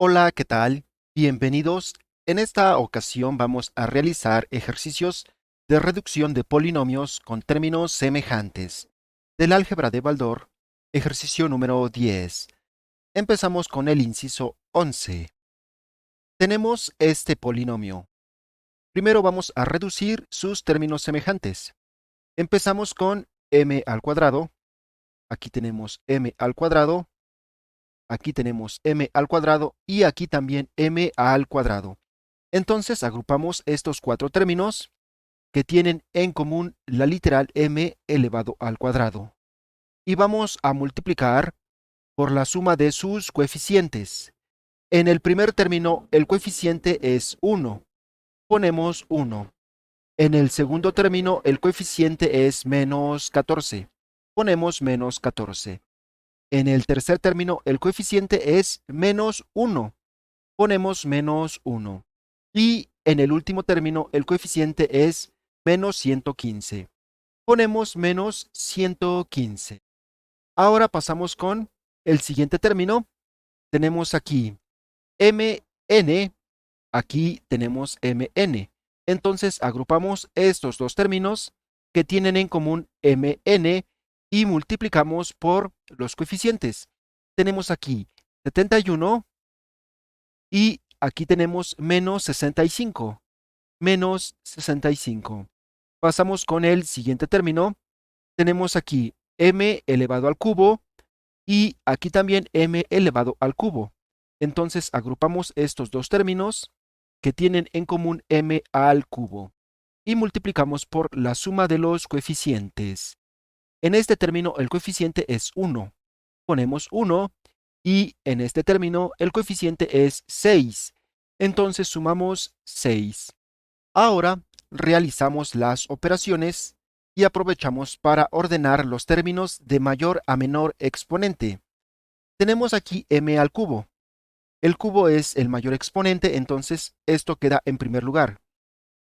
Hola, ¿qué tal? Bienvenidos. En esta ocasión vamos a realizar ejercicios de reducción de polinomios con términos semejantes del álgebra de Baldor, ejercicio número 10. Empezamos con el inciso 11. Tenemos este polinomio. Primero vamos a reducir sus términos semejantes. Empezamos con m al cuadrado. Aquí tenemos m al cuadrado. Aquí tenemos m al cuadrado y aquí también m al cuadrado. Entonces agrupamos estos cuatro términos que tienen en común la literal m elevado al cuadrado. Y vamos a multiplicar por la suma de sus coeficientes. En el primer término el coeficiente es 1. Ponemos 1. En el segundo término el coeficiente es menos 14. Ponemos menos 14. En el tercer término el coeficiente es menos 1. Ponemos menos 1. Y en el último término el coeficiente es menos 115. Ponemos menos 115. Ahora pasamos con el siguiente término. Tenemos aquí mn, aquí tenemos mn. Entonces agrupamos estos dos términos que tienen en común mn y multiplicamos por los coeficientes. Tenemos aquí 71 y aquí tenemos menos 65. Menos 65. Pasamos con el siguiente término. Tenemos aquí m elevado al cubo y aquí también m elevado al cubo. Entonces agrupamos estos dos términos que tienen en común m al cubo y multiplicamos por la suma de los coeficientes. En este término el coeficiente es 1. Ponemos 1 y en este término el coeficiente es 6. Entonces sumamos 6. Ahora realizamos las operaciones y aprovechamos para ordenar los términos de mayor a menor exponente. Tenemos aquí m al cubo. El cubo es el mayor exponente, entonces esto queda en primer lugar.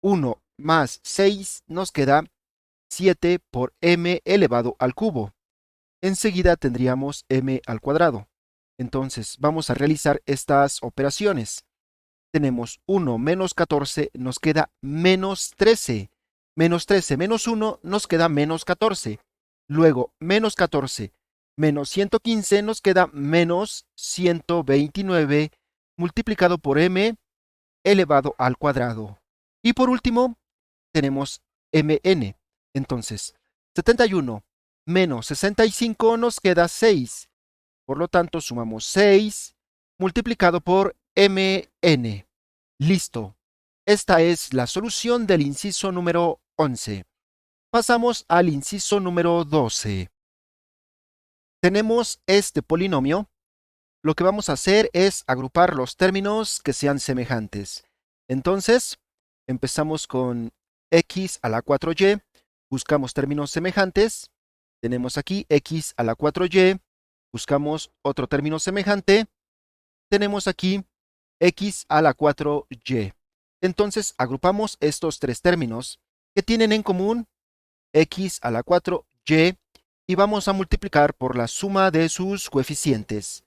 1 más 6 nos queda 7 por m elevado al cubo. Enseguida tendríamos m al cuadrado. Entonces vamos a realizar estas operaciones. Tenemos 1 menos 14, nos queda menos 13. Menos 13 menos 1 nos queda menos 14. Luego, menos 14 menos 115 nos queda menos 129 multiplicado por m elevado al cuadrado. Y por último, tenemos mn. Entonces, 71 menos 65 nos queda 6. Por lo tanto, sumamos 6 multiplicado por mn. Listo. Esta es la solución del inciso número 11. Pasamos al inciso número 12. Tenemos este polinomio. Lo que vamos a hacer es agrupar los términos que sean semejantes. Entonces, empezamos con x a la 4y. Buscamos términos semejantes. Tenemos aquí x a la 4y. Buscamos otro término semejante. Tenemos aquí x a la 4y. Entonces agrupamos estos tres términos que tienen en común x a la 4y y vamos a multiplicar por la suma de sus coeficientes.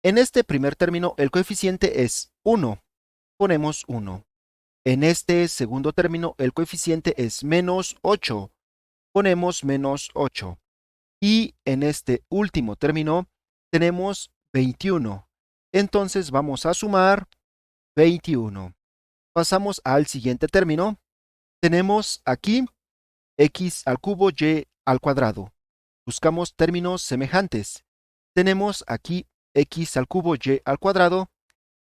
En este primer término el coeficiente es 1. Ponemos 1. En este segundo término el coeficiente es menos 8. Ponemos menos 8. Y en este último término tenemos 21. Entonces vamos a sumar 21. Pasamos al siguiente término. Tenemos aquí x al cubo y al cuadrado. Buscamos términos semejantes. Tenemos aquí x al cubo y al cuadrado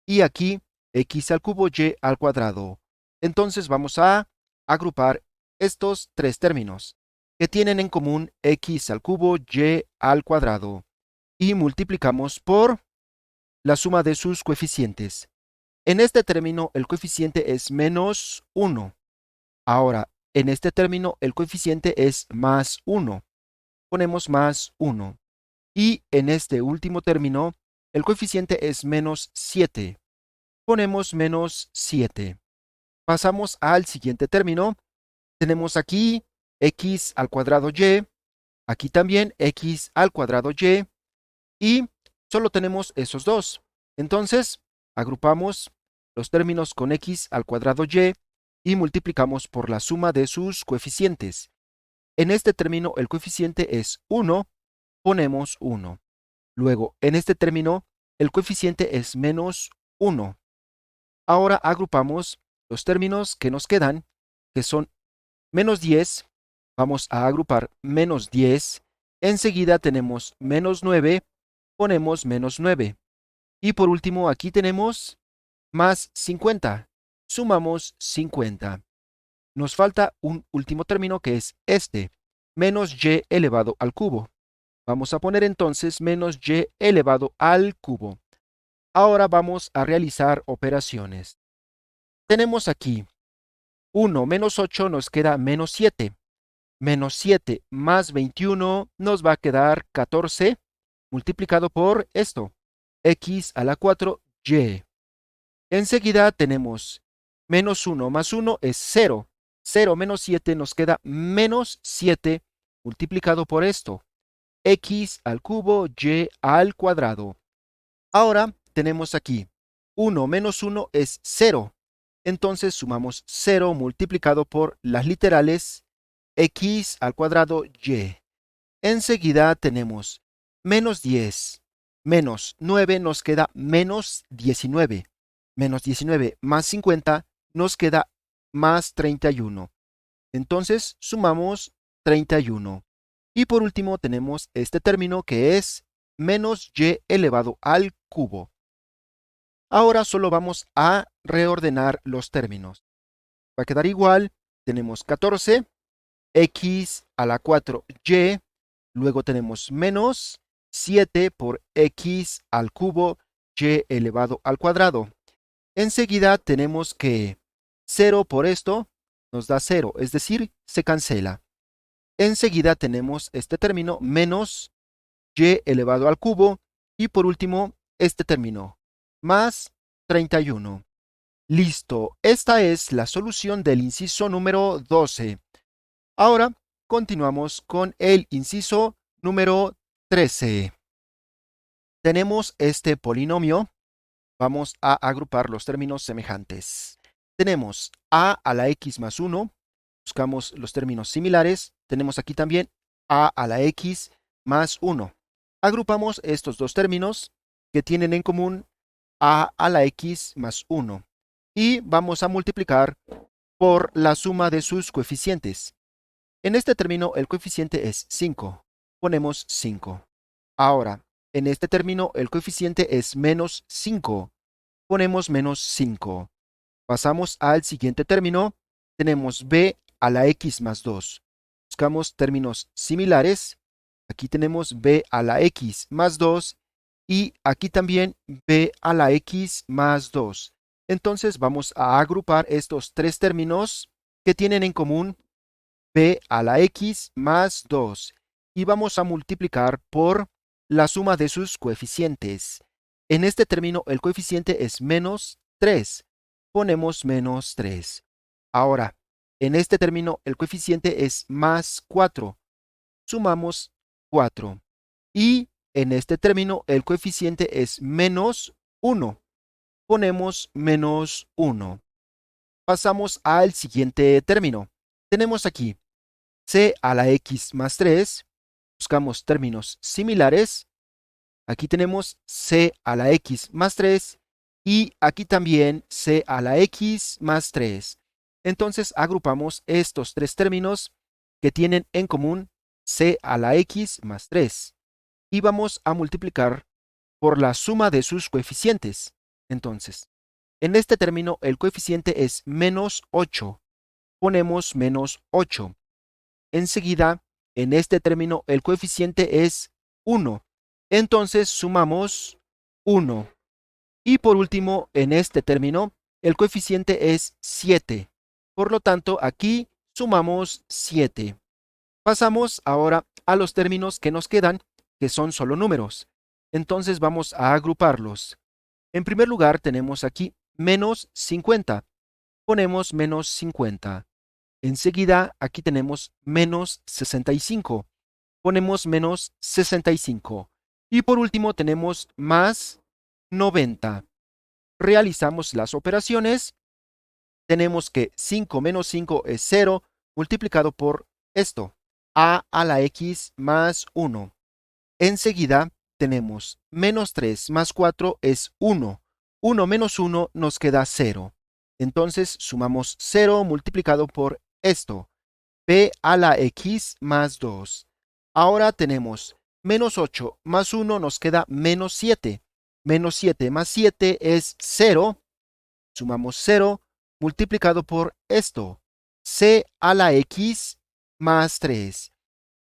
y aquí x al cubo y al cuadrado. Entonces vamos a agrupar estos tres términos que tienen en común x al cubo y al cuadrado y multiplicamos por la suma de sus coeficientes. En este término el coeficiente es menos 1. Ahora, en este término el coeficiente es más 1. Ponemos más 1. Y en este último término el coeficiente es menos 7. Ponemos menos 7. Pasamos al siguiente término. Tenemos aquí x al cuadrado y, aquí también x al cuadrado y solo tenemos esos dos. Entonces, agrupamos los términos con x al cuadrado y y multiplicamos por la suma de sus coeficientes. En este término el coeficiente es 1, ponemos 1. Luego, en este término, el coeficiente es menos 1. Ahora agrupamos los términos que nos quedan, que son menos 10. Vamos a agrupar menos 10. Enseguida tenemos menos 9, ponemos menos 9. Y por último, aquí tenemos más 50. Sumamos 50. Nos falta un último término que es este, menos y elevado al cubo. Vamos a poner entonces menos y elevado al cubo. Ahora vamos a realizar operaciones. Tenemos aquí 1 menos 8 nos queda menos 7. Menos 7 más 21 nos va a quedar 14 multiplicado por esto, x a la 4y. Enseguida tenemos menos 1 más 1 es 0. 0 menos 7 nos queda menos 7 multiplicado por esto, x al cubo y al cuadrado. Ahora tenemos aquí 1 menos 1 es 0. Entonces sumamos 0 multiplicado por las literales x al cuadrado y. Enseguida tenemos menos 10. Menos 9 nos queda menos 19. Menos 19 más 50 nos queda más 31. Entonces sumamos 31. Y por último tenemos este término que es menos y elevado al cubo. Ahora solo vamos a reordenar los términos. Va a quedar igual, tenemos 14, x a la 4y, luego tenemos menos 7 por x al cubo y elevado al cuadrado. Enseguida tenemos que 0 por esto nos da 0, es decir, se cancela. Enseguida tenemos este término menos y elevado al cubo y por último este término más 31. Listo, esta es la solución del inciso número 12. Ahora continuamos con el inciso número 13. Tenemos este polinomio. Vamos a agrupar los términos semejantes. Tenemos a la x más 1. Buscamos los términos similares. Tenemos aquí también a la x más 1. Agrupamos estos dos términos que tienen en común a la x más 1. Y vamos a multiplicar por la suma de sus coeficientes. En este término el coeficiente es 5. Ponemos 5. Ahora, en este término el coeficiente es menos 5. Ponemos menos 5. Pasamos al siguiente término. Tenemos b a la x más 2. Buscamos términos similares. Aquí tenemos b a la x más 2 y aquí también b a la x más 2. Entonces vamos a agrupar estos tres términos que tienen en común b a la x más 2 y vamos a multiplicar por la suma de sus coeficientes. En este término el coeficiente es menos 3. Ponemos menos 3. Ahora, en este término el coeficiente es más 4. Sumamos 4. Y en este término el coeficiente es menos 1. Ponemos menos 1. Pasamos al siguiente término. Tenemos aquí c a la x más 3. Buscamos términos similares. Aquí tenemos c a la x más 3 y aquí también c a la x más 3. Entonces agrupamos estos tres términos que tienen en común c a la x más 3 y vamos a multiplicar por la suma de sus coeficientes. Entonces, en este término el coeficiente es menos 8. Ponemos menos 8. Enseguida, en este término el coeficiente es 1. Entonces sumamos 1. Y por último, en este término, el coeficiente es 7. Por lo tanto, aquí sumamos 7. Pasamos ahora a los términos que nos quedan, que son solo números. Entonces vamos a agruparlos. En primer lugar, tenemos aquí menos 50. Ponemos menos 50. Enseguida, aquí tenemos menos 65. Ponemos menos 65. Y por último tenemos más 90. Realizamos las operaciones. Tenemos que 5 menos 5 es 0 multiplicado por esto, a la x más 1. Enseguida tenemos menos 3 más 4 es 1. 1 menos 1 nos queda 0. Entonces sumamos 0 multiplicado por esto, b a la x más 2. Ahora tenemos menos 8 más 1 nos queda menos 7. Menos 7 más 7 es 0. Sumamos 0 multiplicado por esto, c a la x más 3.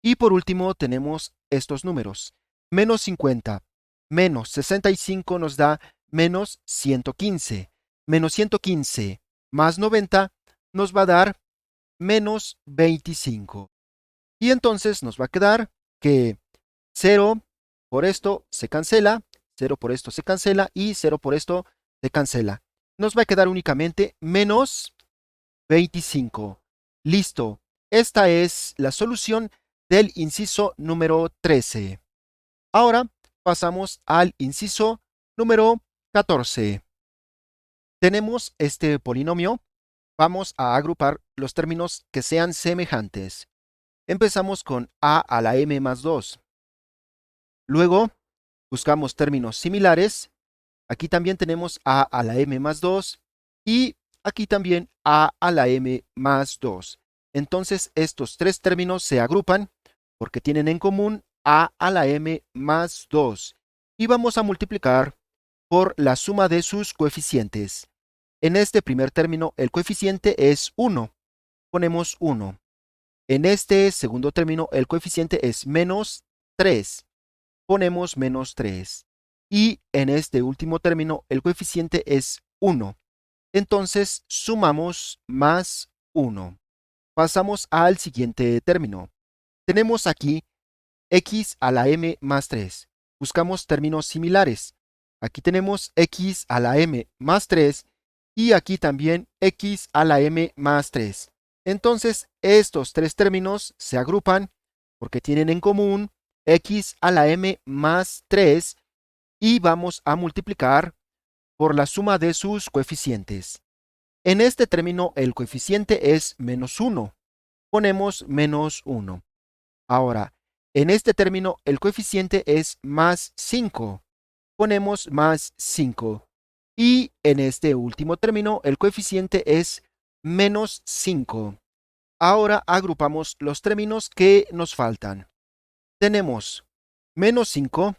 Y por último tenemos estos números. Menos 50 menos 65 nos da menos 115. Menos 115 más 90 nos va a dar menos 25. Y entonces nos va a quedar que 0 por esto se cancela, 0 por esto se cancela y 0 por esto se cancela. Nos va a quedar únicamente menos 25. Listo. Esta es la solución del inciso número 13. Ahora pasamos al inciso número 14. Tenemos este polinomio. Vamos a agrupar los términos que sean semejantes. Empezamos con a la m más 2. Luego buscamos términos similares. Aquí también tenemos a la m más 2 y aquí también a la m más 2. Entonces estos tres términos se agrupan porque tienen en común a la m más 2 y vamos a multiplicar por la suma de sus coeficientes. En este primer término el coeficiente es 1. Ponemos 1. En este segundo término el coeficiente es menos 3. Ponemos menos 3. Y en este último término el coeficiente es 1. Entonces sumamos más 1. Pasamos al siguiente término. Tenemos aquí x a la m más 3. Buscamos términos similares. Aquí tenemos x a la m más 3 y aquí también x a la m más 3. Entonces estos tres términos se agrupan porque tienen en común x a la m más 3 y vamos a multiplicar por la suma de sus coeficientes. En este término el coeficiente es menos 1. Ponemos menos 1. Ahora, en este término el coeficiente es más 5. Ponemos más 5. Y en este último término el coeficiente es menos 5. Ahora agrupamos los términos que nos faltan. Tenemos menos 5,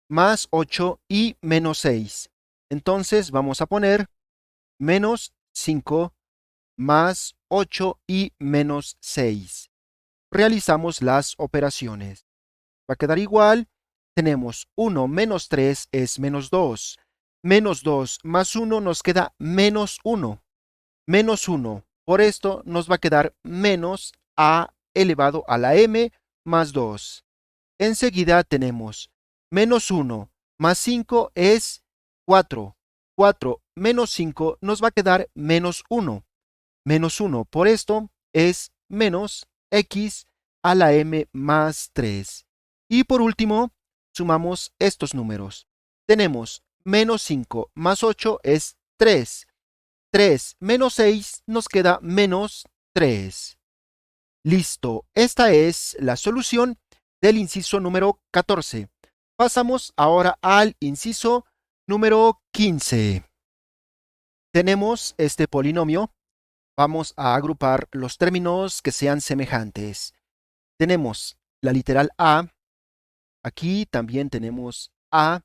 más 8 y menos 6. Entonces vamos a poner menos 5, más 8 y menos 6. Realizamos las operaciones. Va a quedar igual. Tenemos 1 menos 3 es menos 2. Menos 2 más 1 nos queda menos 1. Menos 1. Por esto nos va a quedar menos a elevado a la m más 2. Enseguida tenemos menos 1 más 5 es 4. 4 menos 5 nos va a quedar menos 1. Menos 1 por esto es menos x a la m más 3. Y por último, sumamos estos números. Tenemos menos 5 más 8 es 3. 3 menos 6 nos queda menos 3. Listo, esta es la solución del inciso número 14. Pasamos ahora al inciso número 15. Tenemos este polinomio. Vamos a agrupar los términos que sean semejantes. Tenemos la literal a, aquí también tenemos a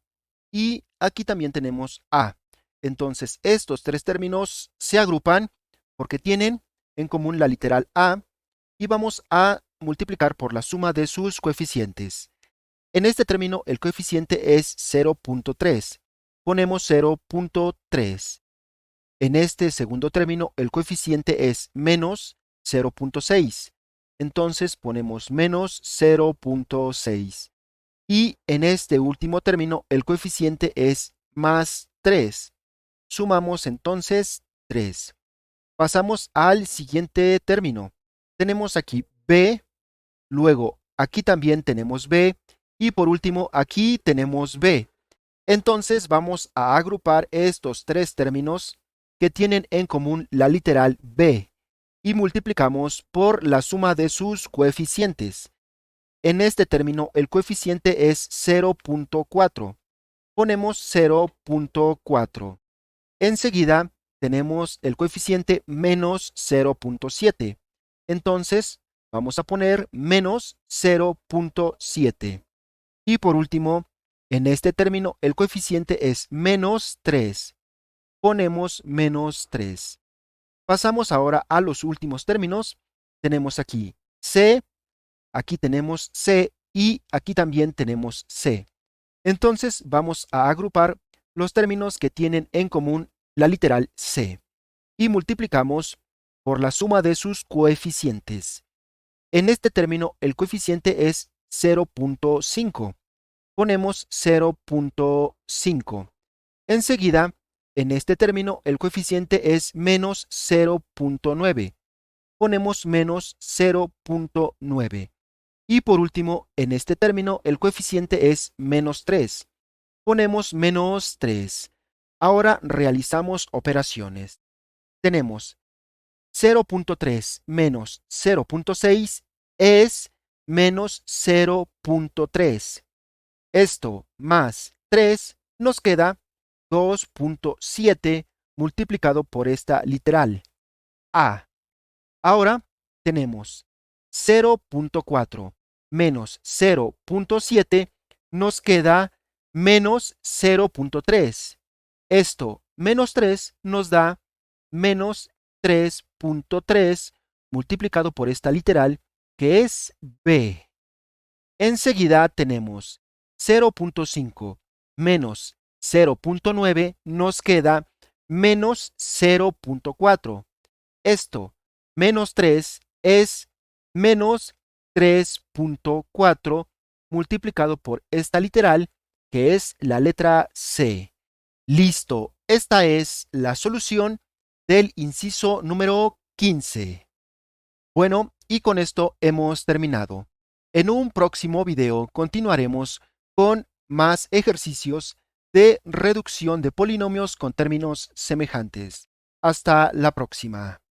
y aquí también tenemos a. Entonces estos tres términos se agrupan porque tienen en común la literal a y vamos a multiplicar por la suma de sus coeficientes. En este término el coeficiente es 0.3. Ponemos 0.3. En este segundo término el coeficiente es menos 0.6. Entonces ponemos menos 0.6. Y en este último término el coeficiente es más 3. Sumamos entonces 3. Pasamos al siguiente término. Tenemos aquí b, luego aquí también tenemos b y por último aquí tenemos b. Entonces vamos a agrupar estos tres términos que tienen en común la literal b y multiplicamos por la suma de sus coeficientes. En este término el coeficiente es 0.4. Ponemos 0.4. Enseguida tenemos el coeficiente menos 0.7. Entonces vamos a poner menos 0.7. Y por último, en este término el coeficiente es menos 3. Ponemos menos 3. Pasamos ahora a los últimos términos. Tenemos aquí C, aquí tenemos C y aquí también tenemos C. Entonces vamos a agrupar los términos que tienen en común la literal C y multiplicamos por la suma de sus coeficientes. En este término el coeficiente es 0.5. Ponemos 0.5. Enseguida, en este término el coeficiente es menos 0.9. Ponemos menos 0.9. Y por último, en este término el coeficiente es menos 3. Ponemos menos 3. Ahora realizamos operaciones. Tenemos 0.3 menos 0.6 es menos 0.3. Esto más 3 nos queda 2.7 multiplicado por esta literal a. Ahora tenemos 0.4 menos 0.7 nos queda menos 0.3. Esto menos 3 nos da menos 3.3 multiplicado por esta literal que es b. Enseguida tenemos 0.5 menos 0.9 nos queda menos 0.4. Esto menos 3 es menos 3.4 multiplicado por esta literal que es la letra C. Listo, esta es la solución del inciso número 15. Bueno, y con esto hemos terminado. En un próximo video continuaremos con más ejercicios de reducción de polinomios con términos semejantes. Hasta la próxima.